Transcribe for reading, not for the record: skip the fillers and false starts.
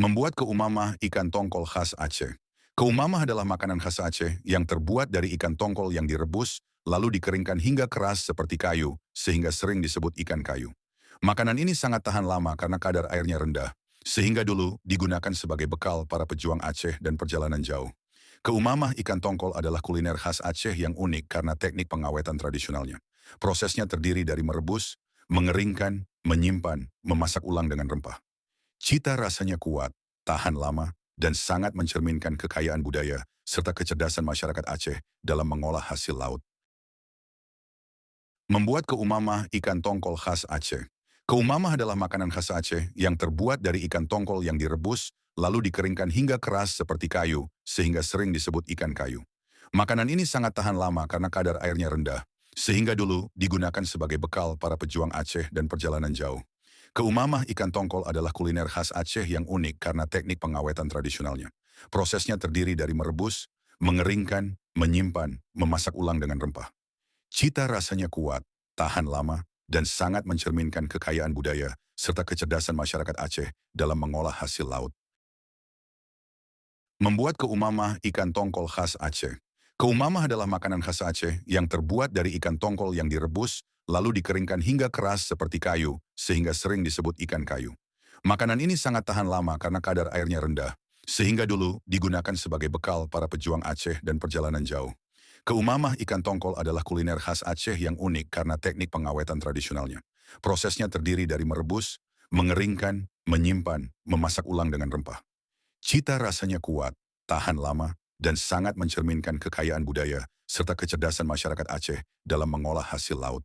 Membuat keumamah ikan tongkol khas Aceh. Keumamah adalah makanan khas Aceh yang terbuat dari ikan tongkol yang direbus, lalu dikeringkan hingga keras seperti kayu, sehingga sering disebut ikan kayu. Makanan ini sangat tahan lama karena kadar airnya rendah, sehingga dulu digunakan sebagai bekal para pejuang Aceh dan perjalanan jauh. Keumamah ikan tongkol adalah kuliner khas Aceh yang unik karena teknik pengawetan tradisionalnya. Prosesnya terdiri dari merebus, mengeringkan, menyimpan, memasak ulang dengan rempah. Cita rasanya kuat, tahan lama, dan sangat mencerminkan kekayaan budaya serta kecerdasan masyarakat Aceh dalam mengolah hasil laut. Membuat keumamah ikan tongkol khas Aceh. Keumamah adalah makanan khas Aceh yang terbuat dari ikan tongkol yang direbus, lalu dikeringkan hingga keras seperti kayu, sehingga sering disebut ikan kayu. Makanan ini sangat tahan lama karena kadar airnya rendah, sehingga dulu digunakan sebagai bekal para pejuang Aceh dan perjalanan jauh. Keumamah ikan tongkol adalah kuliner khas Aceh yang unik karena teknik pengawetan tradisionalnya. Prosesnya terdiri dari merebus, mengeringkan, menyimpan, memasak ulang dengan rempah. Cita rasanya kuat, tahan lama, dan sangat mencerminkan kekayaan budaya serta kecerdasan masyarakat Aceh dalam mengolah hasil laut. Membuat keumamah ikan tongkol khas Aceh. Keumamah adalah makanan khas Aceh yang terbuat dari ikan tongkol yang direbus, lalu dikeringkan hingga keras seperti kayu, sehingga sering disebut ikan kayu. Makanan ini sangat tahan lama karena kadar airnya rendah, sehingga dulu digunakan sebagai bekal para pejuang Aceh dan perjalanan jauh. Keumamah ikan tongkol adalah kuliner khas Aceh yang unik karena teknik pengawetan tradisionalnya. Prosesnya terdiri dari merebus, mengeringkan, menyimpan, memasak ulang dengan rempah. Cita rasanya kuat, tahan lama, dan sangat mencerminkan kekayaan budaya serta kecerdasan masyarakat Aceh dalam mengolah hasil laut.